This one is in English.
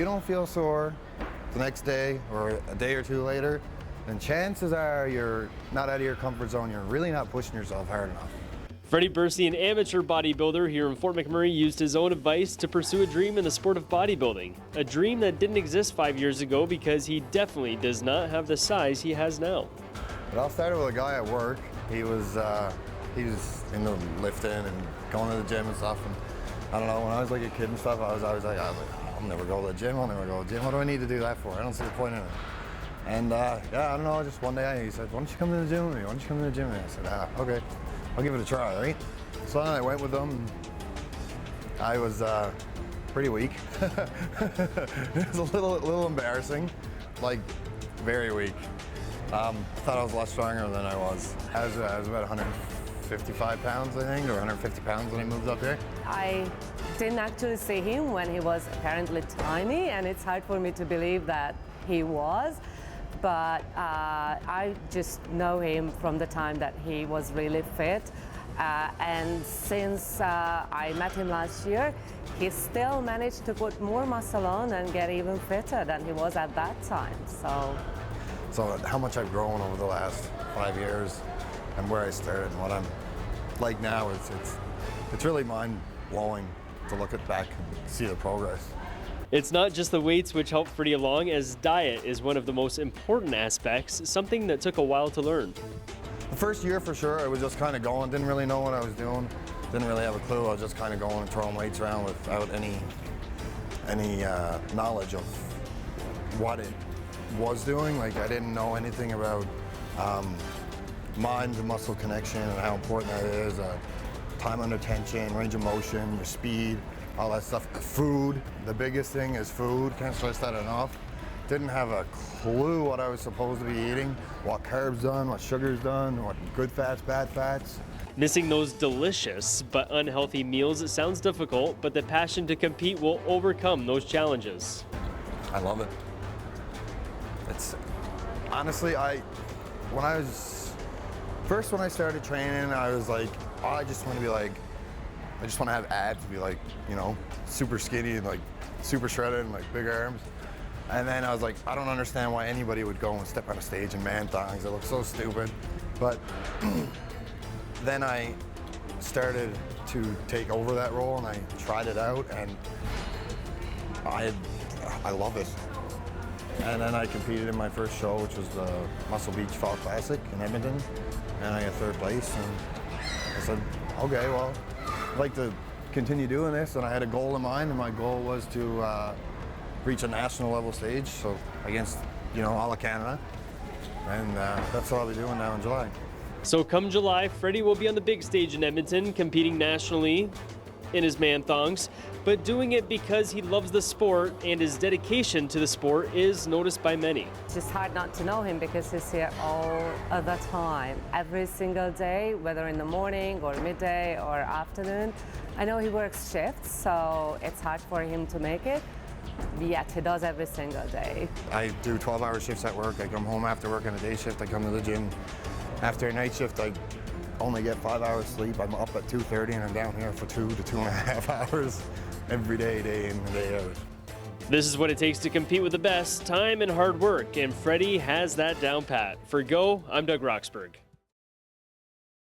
don't feel sore the next day or a day or two later, then chances are you're not out of your comfort zone. You're really not pushing yourself hard enough. Freddie Bursey, an amateur bodybuilder here in Fort McMurray, used his own advice to pursue a dream in the sport of bodybuilding. A dream that didn't exist 5 years ago because he definitely does not have the size he has now. It all started with a guy at work. He was into lifting and going to the gym and stuff. And I don't know, when I was like a kid and stuff, I was always like, I'll never go to the gym, I'll never go to the gym. What do I need to do that for? I don't see the point in it. And yeah, I don't know, just one day he said, why don't you come to the gym with me? Why don't you come to the gym with me? I said, okay, I'll give it a try, right? So then I went with them. I was pretty weak. It was a little embarrassing, like very weak. I thought I was a lot stronger than I was. I was about 155 pounds, I think, or 150 pounds when I moved up here. I didn't actually see him when he was apparently tiny, and it's hard for me to believe that he was. But I just know him from the time that he was really fit. And since I met him last year, he still managed to put more muscle on and get even fitter than he was at that time. So how much I've grown over the last 5 years and where I started and what I'm like now, it's really mind-blowing to look back and see the progress. It's not just the weights which help Freddie along, as diet is one of the most important aspects, something that took a while to learn. The first year for sure, I was just kind of going, didn't really know what I was doing, didn't really have a clue. I was just kind of going and throwing weights around without any knowledge of what it was doing. Like, I didn't know anything about mind to muscle connection and how important that is, time under tension, range of motion, your speed, all that stuff. Food, the biggest thing is food, can't stress that enough. Didn't have a clue what I was supposed to be eating, what carbs done, what sugar's done, what good fats, bad fats. Missing those delicious but unhealthy meals, it sounds difficult, but the passion to compete will overcome those challenges. I love it. It's honestly, when I started training, I was like, oh, I just want to be like, I just want to have abs, be like, you know, super skinny and like super shredded and like big arms. And then I was like, I don't understand why anybody would go and step on a stage in man thongs. It looks so stupid. But then I started to take over that role and I tried it out and I love it. And then I competed in my first show, which was the Muscle Beach Fall Classic in Edmonton, and I got third place. And I said, okay, well, I'd like to continue doing this, and I had a goal in mind, and my goal was to reach a national level stage, so against, you know, all of Canada, and that's what I'll be doing now in July. So come July, Freddie will be on the big stage in Edmonton, competing nationally in his man thongs, but doing it because he loves the sport, and his dedication to the sport is noticed by many. It's just hard not to know him because he's here all of the time, every single day, whether in the morning or midday or afternoon. I know he works shifts, so it's hard for him to make it, yet he does every single day. I do 12-hour shifts at work. I come home after work on a day shift. I come to the gym. After a night shift, I only get 5 hours sleep. I'm up at 2:30 and I'm down here for 2 to 2.5 hours every day, day in and day out. This is what it takes to compete with the best: time and hard work, and Freddie has that down pat. For Go, I'm Doug Roxburgh.